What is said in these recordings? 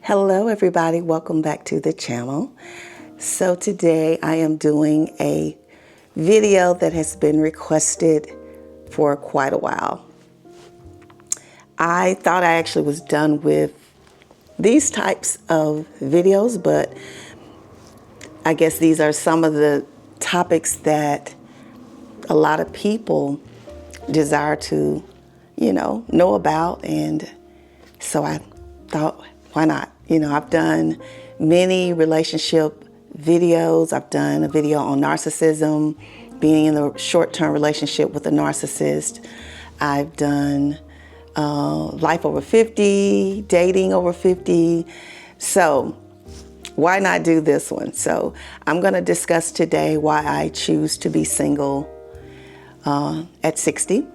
Hello everybody, welcome back to the channel. So today I am doing a video that has been requested for quite a while. I thought I actually was done with these types of videos, but I guess these are some of the topics that a lot of people desire to, know about, and so I thought, why not? I've done many relationship videos. I've done a video on narcissism, being in a short-term relationship with a narcissist. I've done life over 50, dating over 50. So why not do this one? So I'm going to discuss today why I choose to be single at 60.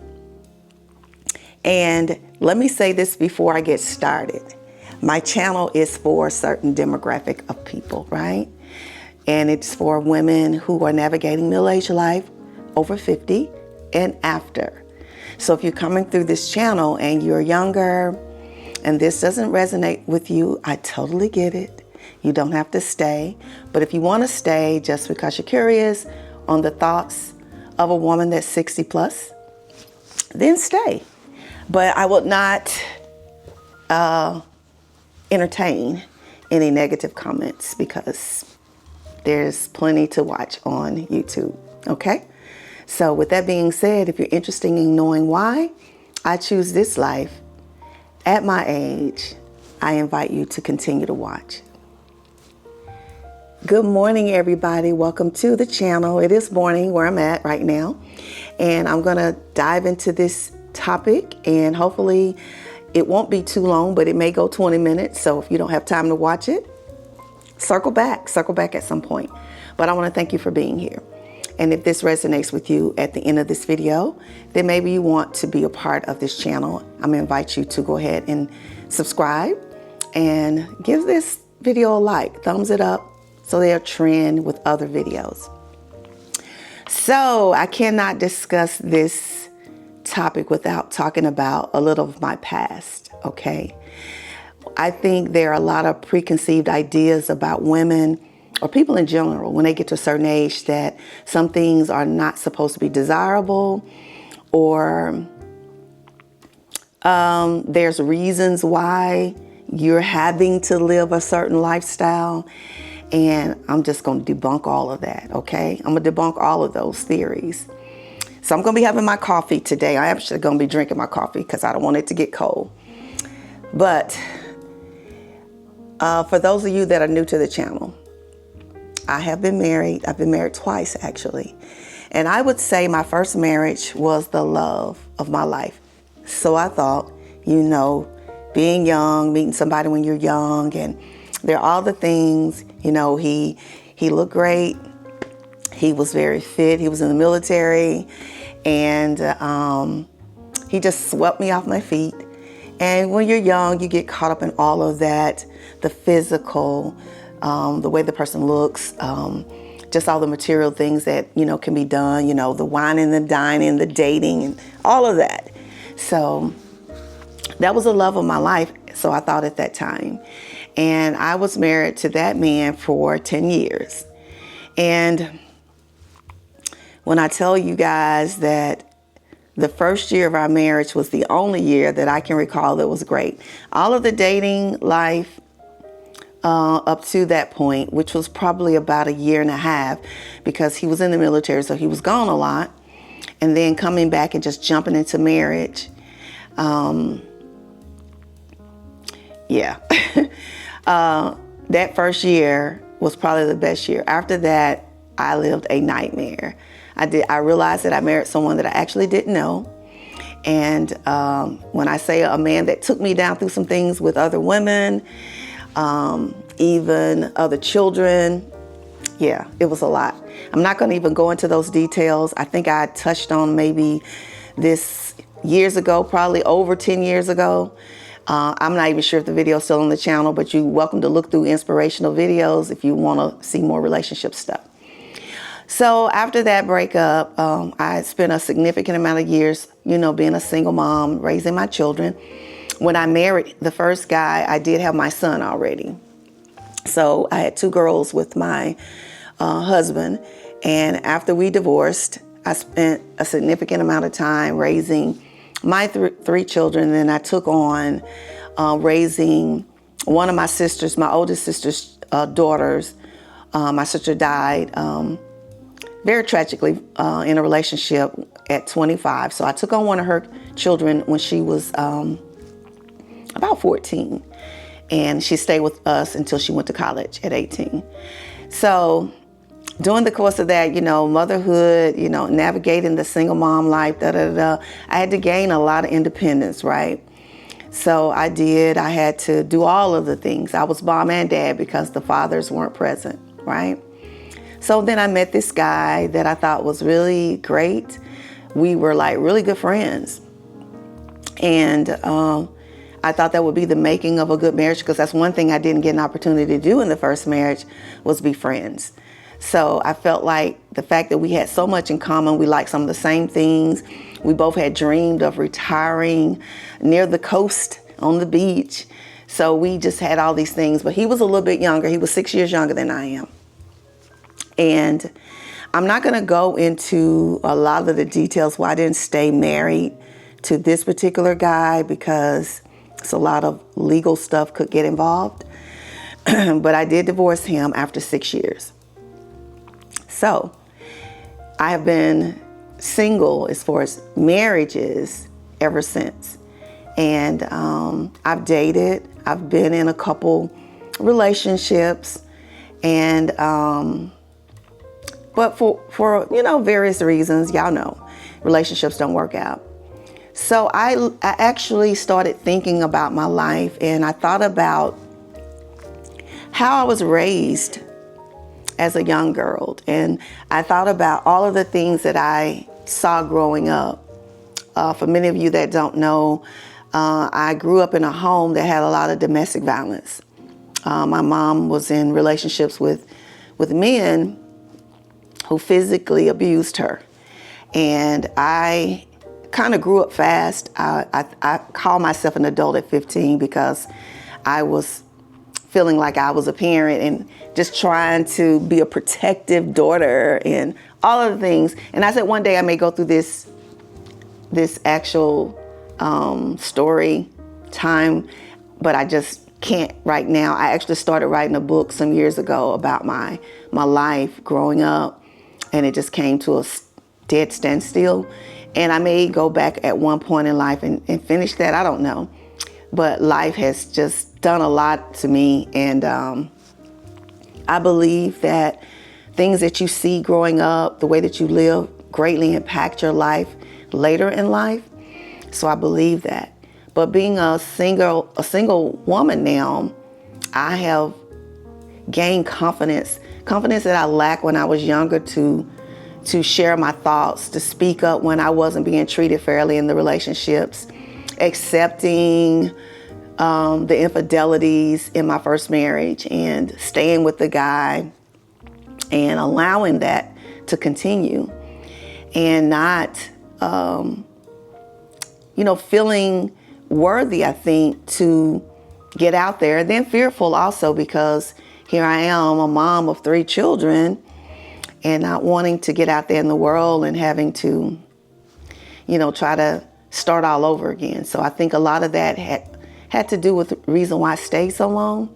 And let me say this before I get started. My channel is for a certain demographic of people, right? And it's for women who are navigating middle-aged life, over 50 and after. So if you're coming through this channel and you're younger and this doesn't resonate with you, I totally get it. You don't have to stay. But if you want to stay just because you're curious on the thoughts of a woman that's 60 plus, then stay. But I will not entertain any negative comments because there's plenty to watch on YouTube, okay? So with that being said, if you're interested in knowing why I choose this life at my age, I invite you to continue to watch. Good morning, everybody. Welcome to the channel. It is morning where I'm at right now, and I'm gonna dive into this topic, and hopefully it won't be too long, but it may go 20 minutes. So if you don't have time to watch it, circle back at some point. But I want to thank you for being here. And if this resonates with you at the end of this video, then maybe you want to be a part of this channel. I'm going to invite you to go ahead and subscribe and give this video a like, thumbs it up so they'll trend with other videos. So I cannot discuss this topic without talking about a little of my past, okay? I think there are a lot of preconceived ideas about women or people in general when they get to a certain age that some things are not supposed to be desirable, or there's reasons why you're having to live a certain lifestyle. And I'm just going to debunk all of that, okay? I'm going to debunk all of those theories. So I'm going to be having my coffee today. I'm actually going to be drinking my coffee because I don't want it to get cold. But for those of you that are new to the channel, I have been married. I've been married twice, actually. And I would say my first marriage was the love of my life. So I thought, being young, meeting somebody when you're young, and there are all the things, he looked great. He was very fit. He was in the military, and he just swept me off my feet. And when you're young, you get caught up in all of that, the physical, the way the person looks, just all the material things that, can be done, the whining, the dining, the dating, and all of that. So that was the love of my life, so I thought at that time. And I was married to that man for 10 years. And when I tell you guys that the first year of our marriage was the only year that I can recall that was great. All of the dating life up to that point, which was probably about a year and a half, because he was in the military, so he was gone a lot. And then coming back and just jumping into marriage. That first year was probably the best year. After that, I lived a nightmare. I realized that I married someone that I actually didn't know. And when I say a man that took me down through some things with other women, even other children, it was a lot. I'm not going to even go into those details. I think I touched on maybe this years ago, probably over 10 years ago. I'm not even sure if the video is still on the channel, but you're welcome to look through inspirational videos if you want to see more relationship stuff. So after that breakup, I spent a significant amount of years, being a single mom, raising my children. when I married the first guy, I did have my son already. So I had 2 girls with my husband. And after we divorced, I spent a significant amount of time raising my 3 children. Then I took on raising one of my sisters, my oldest sister's daughters. My sister died very tragically in a relationship at 25. So I took on one of her children when she was about 14. And she stayed with us until she went to college at 18. So during the course of that, motherhood, navigating the single mom life, I had to gain a lot of independence, right? So I had to do all of the things. I was mom and dad because the fathers weren't present, right? So then I met this guy that I thought was really great. We were like really good friends. And I thought that would be the making of a good marriage, because that's one thing I didn't get an opportunity to do in the first marriage was be friends. So I felt like the fact that we had so much in common, we liked some of the same things. We both had dreamed of retiring near the coast on the beach. So we just had all these things, but he was a little bit younger. He was 6 years younger than I am. And I'm not going to go into a lot of the details why I didn't stay married to this particular guy, because it's a lot of legal stuff could get involved. But I did divorce him after 6 years. So I have been single as far as marriages ever since. And I've dated, I've been in a couple relationships, and but for various reasons, y'all know, relationships don't work out. So I actually started thinking about my life, and I thought about how I was raised as a young girl. And I thought about all of the things that I saw growing up. For many of you that don't know, I grew up in a home that had a lot of domestic violence. My mom was in relationships with men who physically abused her. And I kind of grew up fast. I call myself an adult at 15 because I was feeling like I was a parent and just trying to be a protective daughter and all of the things. And I said one day I may go through this actual story time, but I just can't right now. I actually started writing a book some years ago about my life growing up, and it just came to a dead standstill. And I may go back at one point in life and finish that. I don't know. But life has just done a lot to me. And I believe that things that you see growing up, the way that you live, greatly impact your life later in life. So I believe that. But being a single woman now, I have gained confidence that I lacked when I was younger to share my thoughts, to speak up when I wasn't being treated fairly in the relationships, accepting the infidelities in my first marriage and staying with the guy and allowing that to continue, and not, feeling worthy, I think, to get out there. And then fearful also, because here I am, a mom of 3 children, and not wanting to get out there in the world and having to, try to start all over again. So I think a lot of that had to do with the reason why I stayed so long.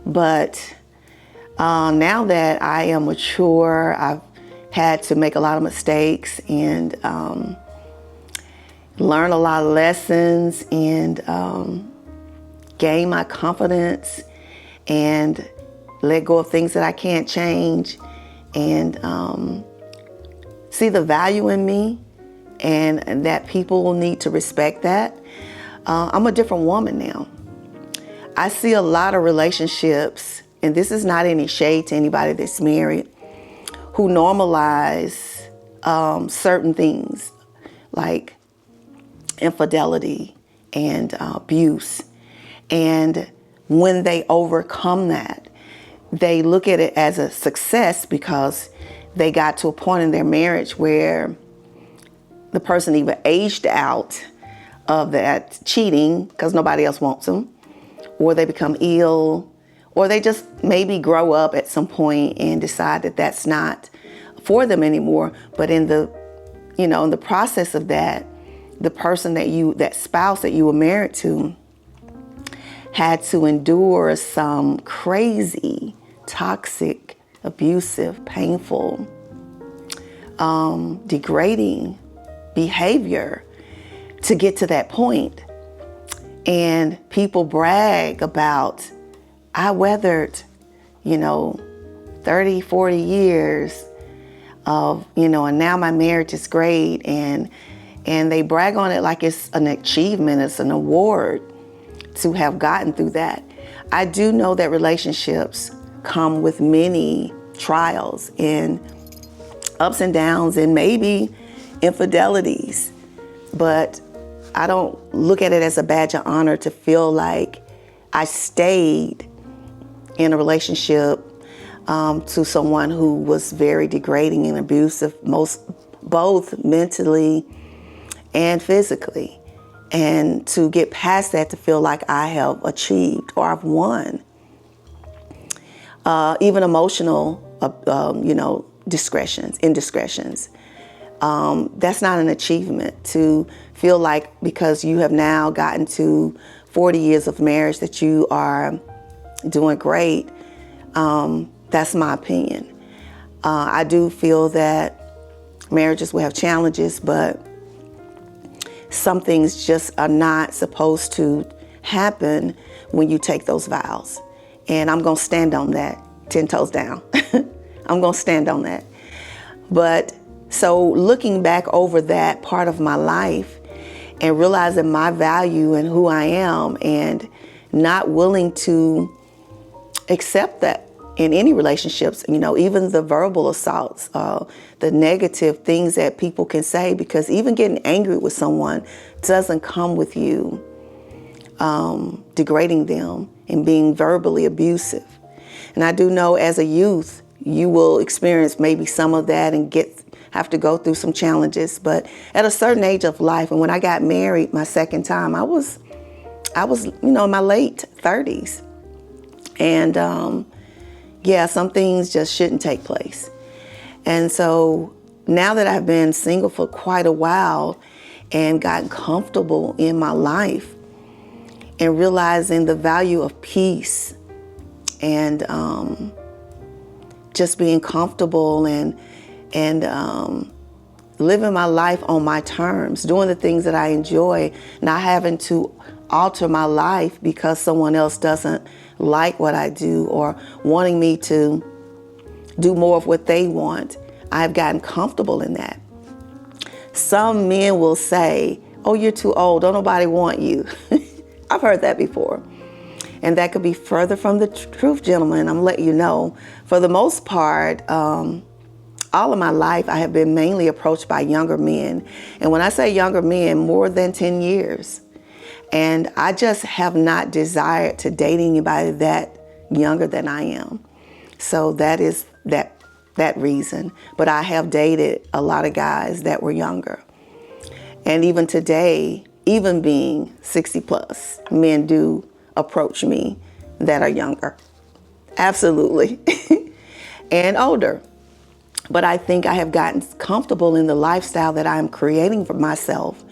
But now that I am mature, I've had to make a lot of mistakes and learn a lot of lessons and gain my confidence and let go of things that I can't change, and see the value in me, and that people will need to respect that. I'm a different woman now. I see a lot of relationships, and this is not any shade to anybody that's married, who normalize certain things like infidelity and abuse. And when they overcome that, they look at it as a success because they got to a point in their marriage where the person either aged out of that cheating because nobody else wants them, or they become ill, or they just maybe grow up at some point and decide that that's not for them anymore. But in the process of that, the person that spouse that you were married to had to endure some crazy, toxic, abusive, painful, degrading behavior to get to that point. And people brag about, I weathered, 30, 40 years of, and now my marriage is great. And they brag on it like it's an achievement, it's an award to have gotten through that. I do know that relationships come with many trials and ups and downs and maybe infidelities, but I don't look at it as a badge of honor to feel like I stayed in a relationship to someone who was very degrading and abusive, both mentally and physically. And to get past that, to feel like I have achieved or I've won. Even emotional, indiscretions. That's not an achievement. To feel like because you have now gotten to 40 years of marriage that you are doing great, that's my opinion. I do feel that marriages will have challenges, but some things just are not supposed to happen when you take those vows. And I'm going to stand on that 10 toes down. I'm going to stand on that. But so looking back over that part of my life and realizing my value and who I am, and not willing to accept that in any relationships, even the verbal assaults, the negative things that people can say, because even getting angry with someone doesn't come with you degrading them and being verbally abusive. And I do know as a youth, you will experience maybe some of that and have to go through some challenges. But at a certain age of life, and when I got married my second time, I was in my late 30s. And some things just shouldn't take place. And so now that I've been single for quite a while and gotten comfortable in my life and realizing the value of peace and just being comfortable and living my life on my terms, doing the things that I enjoy, not having to alter my life because someone else doesn't like what I do or wanting me to do more of what they want. I've gotten comfortable in that. Some men will say, oh, you're too old, don't nobody want you. I've heard that before. And that could be further from the truth, gentlemen. I'm letting you know, for the most part, all of my life, I have been mainly approached by younger men. And when I say younger men, more than 10 years. And I just have not desired to date anybody that younger than I am. So that is that reason. But I have dated a lot of guys that were younger. And even today, even being 60 plus, men do approach me that are younger. Absolutely. And older. But I think I have gotten comfortable in the lifestyle that I'm creating for myself.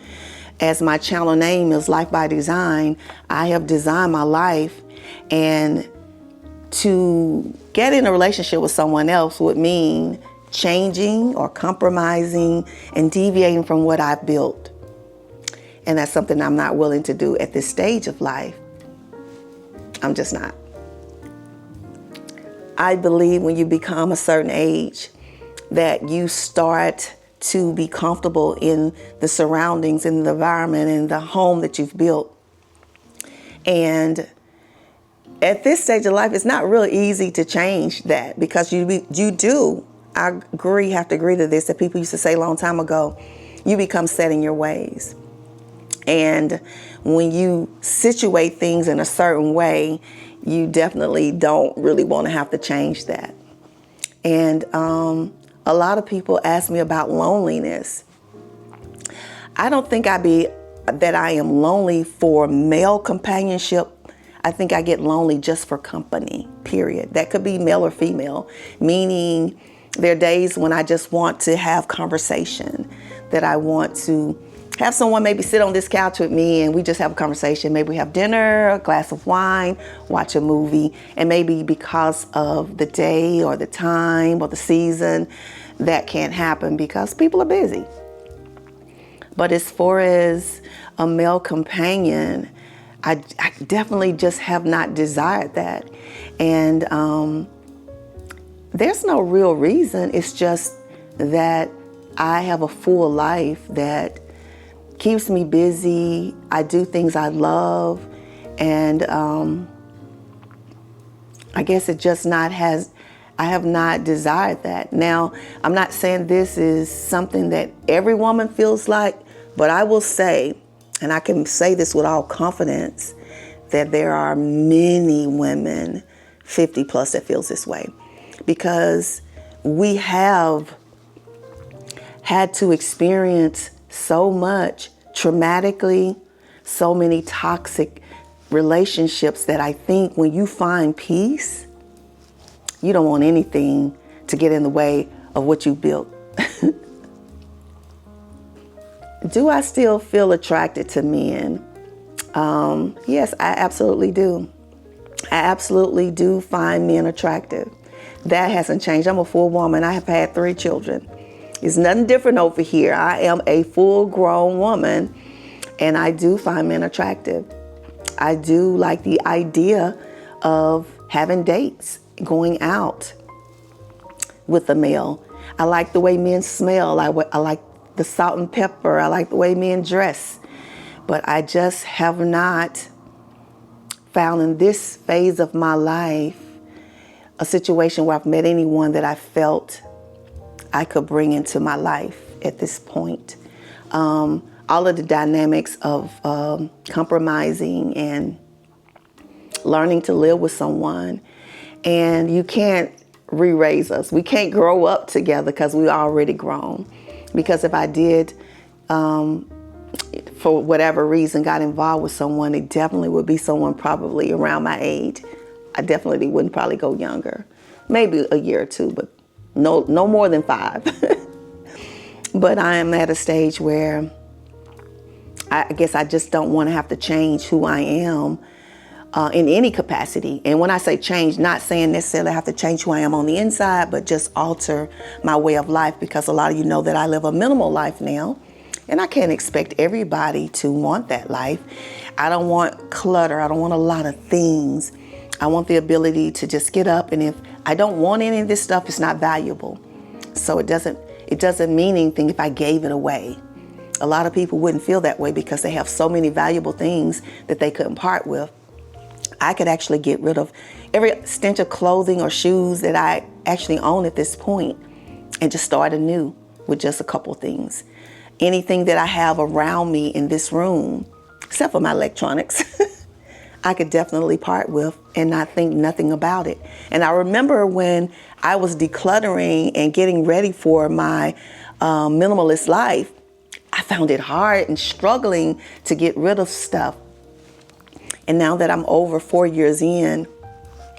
As my channel name is Life by Design, I have designed my life, and to get in a relationship with someone else would mean changing or compromising and deviating from what I've built. And that's something I'm not willing to do at this stage of life. I'm just not. I believe when you become a certain age that you start to be comfortable in the surroundings, in the environment, in the home that you've built. And at this stage of life, it's not really easy to change that, because you do, I have to agree to this, that people used to say a long time ago, you become set in your ways. And when you situate things in a certain way, you definitely don't really want to have to change that. And a lot of people ask me about loneliness. I don't think I'd be that I am lonely for male companionship. I think I get lonely just for company, period. That could be male or female, meaning there are days when I just want to have conversation, that I want to have someone maybe sit on this couch with me and we just have a conversation. Maybe we have dinner, a glass of wine, watch a movie, and maybe because of the day or the time or the season, that can't happen because people are busy. But as far as a male companion, I definitely just have not desired that. And there's no real reason. It's just that I have a full life that keeps me busy. I do things I love. And I guess it just I have not desired that. Now, I'm not saying this is something that every woman feels like, but I will say, and I can say this with all confidence, that there are many women 50 plus that feels this way, because we have had to experience so much traumatically, so many toxic relationships that I think when you find peace, you don't want anything to get in the way of what you built. Do I still feel attracted to men? Yes, I absolutely do. I absolutely do find men attractive. That hasn't changed. I'm a full woman. I have had 3 children. It's nothing different over here. I am a full-grown woman, and I do find men attractive. I do like the idea of having dates, going out with a male. I like the way men smell. I like the salt and pepper. I like the way men dress. But I just have not found in this phase of my life a situation where I've met anyone that I felt I could bring into my life at this point. All of the dynamics of compromising and learning to live with someone. And you can't re-raise us. We can't grow up together because we're already grown. Because if I did, for whatever reason, got involved with someone, it definitely would be someone probably around my age. I definitely wouldn't probably go younger. Maybe a year or 2, but no more than 5. But I am at a stage where I guess I just don't want to have to change who I am in any capacity. And when I say change, not saying necessarily I have to change who I am on the inside, but just alter my way of life, because a lot of you know that I live a minimal life now, and I can't expect everybody to want that life. I don't want clutter. I don't want a lot of things. I want the ability to just get up, and if I don't want any of this stuff, it's not valuable. So it doesn't mean anything if I gave it away. A lot of people wouldn't feel that way because they have so many valuable things that they couldn't part with. I could actually get rid of every stench of clothing or shoes that I actually own at this point and just start anew with just a couple things. Anything that I have around me in this room, except for my electronics, I could definitely part with and not think nothing about it. And I remember when I was decluttering and getting ready for my minimalist life, I found it hard and struggling to get rid of stuff. And now that I'm over 4 years in,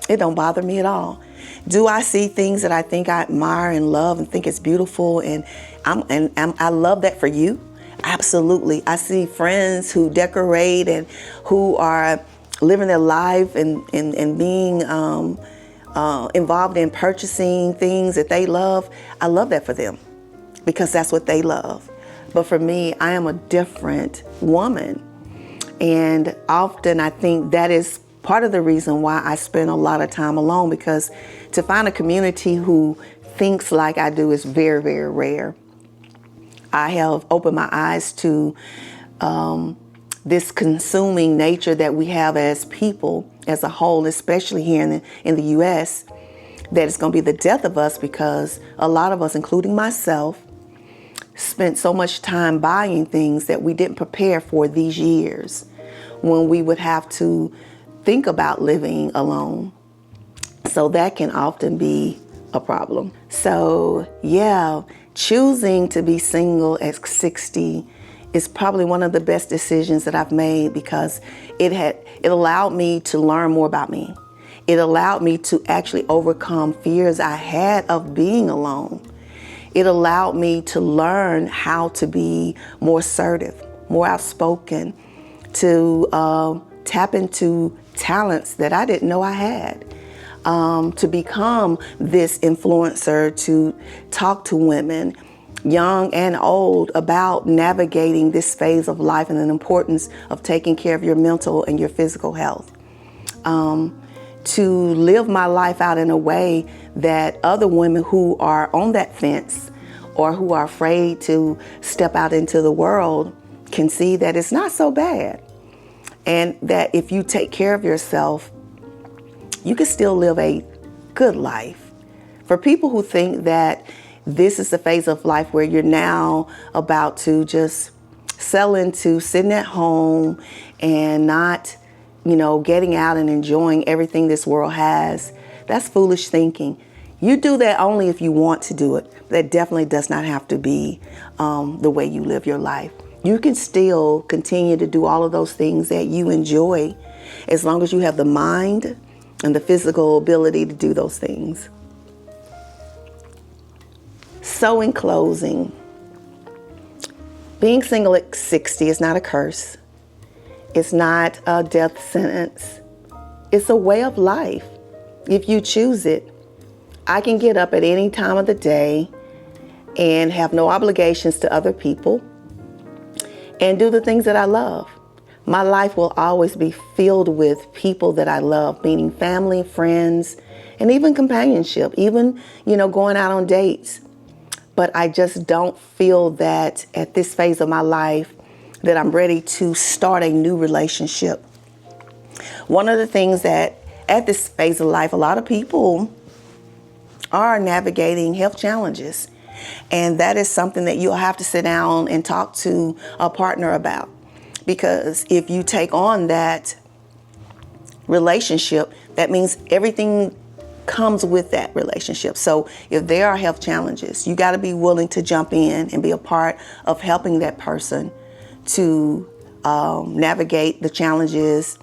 it don't bother me at all. Do I see things that I think I admire and love and think it's beautiful, and I love that for you? Absolutely. I see friends who decorate and who are living their life and being involved in purchasing things that they love. I love that for them because that's what they love. But for me, I am a different woman. And often I think that is part of the reason why I spend a lot of time alone, because to find a community who thinks like I do is very, very rare. I have opened my eyes to this consuming nature that we have as people as a whole, especially here in the U.S., that it's going to be the death of us, because a lot of us, including myself, spent so much time buying things that we didn't prepare for these years when we would have to think about living alone. So that can often be a problem. So yeah, choosing to be single at 60 is probably one of the best decisions that I've made, because it allowed me to learn more about me. It allowed me to actually overcome fears I had of being alone. It allowed me to learn how to be more assertive, more outspoken, to tap into talents that I didn't know I had, to become this influencer, to talk to women, young and old, about navigating this phase of life and the importance of taking care of your mental and your physical health. To live my life out in a way that other women who are on that fence or who are afraid to step out into the world can see that it's not so bad. And that if you take care of yourself, you can still live a good life. For people who think that this is the phase of life where you're now about to just settle into sitting at home and not, getting out and enjoying everything this world has, that's foolish thinking. You do that only if you want to do it. That definitely does not have to be the way you live your life. You can still continue to do all of those things that you enjoy, as long as you have the mind and the physical ability to do those things. So in closing, being single at 60 is not a curse. It's not a death sentence. It's a way of life if you choose it. I can get up at any time of the day and have no obligations to other people and do the things that I love. My life will always be filled with people that I love, meaning family, friends, and even companionship, even, going out on dates. But I just don't feel that at this phase of my life that I'm ready to start a new relationship. One of the things that at this phase of life, a lot of people are navigating health challenges. And that is something that you'll have to sit down and talk to a partner about. Because if you take on that relationship, that means everything comes with that relationship. So if there are health challenges, you got to be willing to jump in and be a part of helping that person to navigate the challenges,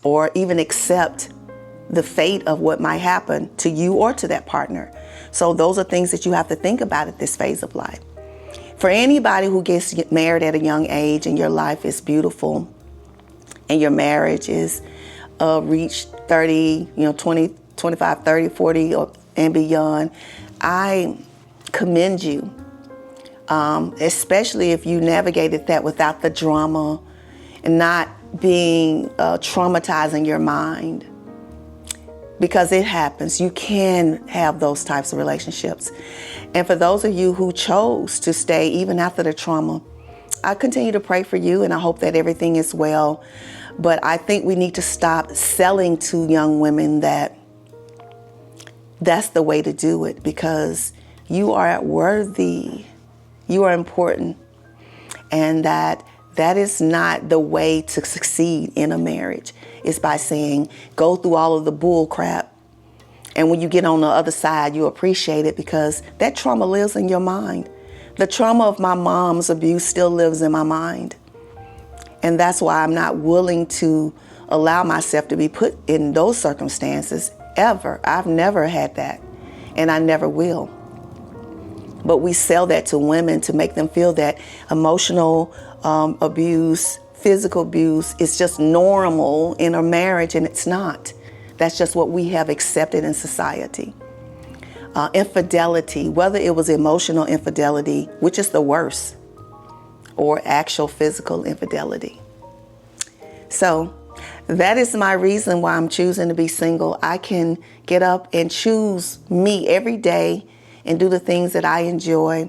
or even accept the fate of what might happen to you or to that partner. So those are things that you have to think about at this phase of life. For anybody who gets married at a young age and your life is beautiful and your marriage is reached 30, 20, 25, 30, 40 and beyond, I commend you, especially if you navigated that without the drama and not being traumatizing your mind. Because it happens. You can have those types of relationships. And for those of you who chose to stay even after the trauma, I continue to pray for you and I hope that everything is well. But I think we need to stop selling to young women that that's the way to do it, because you are worthy, you are important, and that is not the way to succeed in a marriage. It's by saying, go through all of the bull crap. And when you get on the other side, you appreciate it, because that trauma lives in your mind. The trauma of my mom's abuse still lives in my mind. And that's why I'm not willing to allow myself to be put in those circumstances ever. I've never had that, and I never will. But we sell that to women to make them feel that emotional abuse, physical abuse is just normal in a marriage, and it's not. That's just what we have accepted in society. Infidelity, whether it was emotional infidelity, which is the worst, or actual physical infidelity. So that is my reason why I'm choosing to be single. I can get up and choose me every day and do the things that I enjoy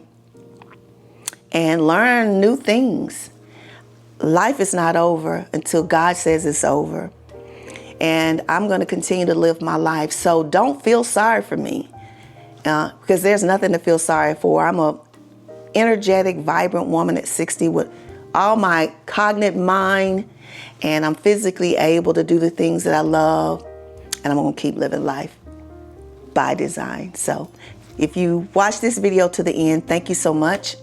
and learn new things. Life is not over until God says it's over. And I'm going to continue to live my life. So don't feel sorry for me, because there's nothing to feel sorry for. I'm a energetic, vibrant woman at 60 with all my cognitive mind, and I'm physically able to do the things that I love, and I'm going to keep living life by design. So if you watch this video to the end, thank you so much.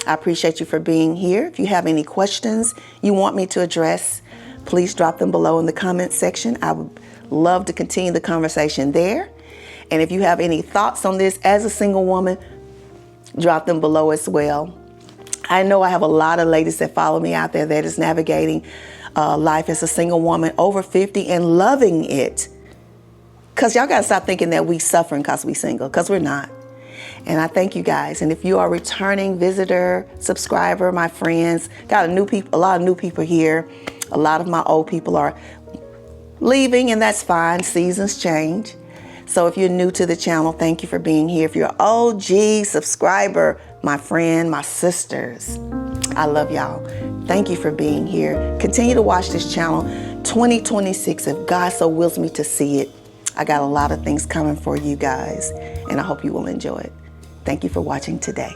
I appreciate you for being here. If you have any questions you want me to address, please drop them below in the comment section. I would love to continue the conversation there. And if you have any thoughts on this as a single woman, drop them below as well. I know I have a lot of ladies that follow me out there that is navigating life as a single woman over 50 and loving it. Because y'all got to stop thinking that we suffering because we single, because we're not. And I thank you guys. And if you are a returning visitor, subscriber, my friends, got a lot of new people here. A lot of my old people are leaving, and that's fine. Seasons change. So if you're new to the channel, thank you for being here. If you're an OG subscriber, my friend, my sisters, I love y'all. Thank you for being here. Continue to watch this channel. 2026, if God so wills me to see it, I got a lot of things coming for you guys, and I hope you will enjoy it. Thank you for watching today.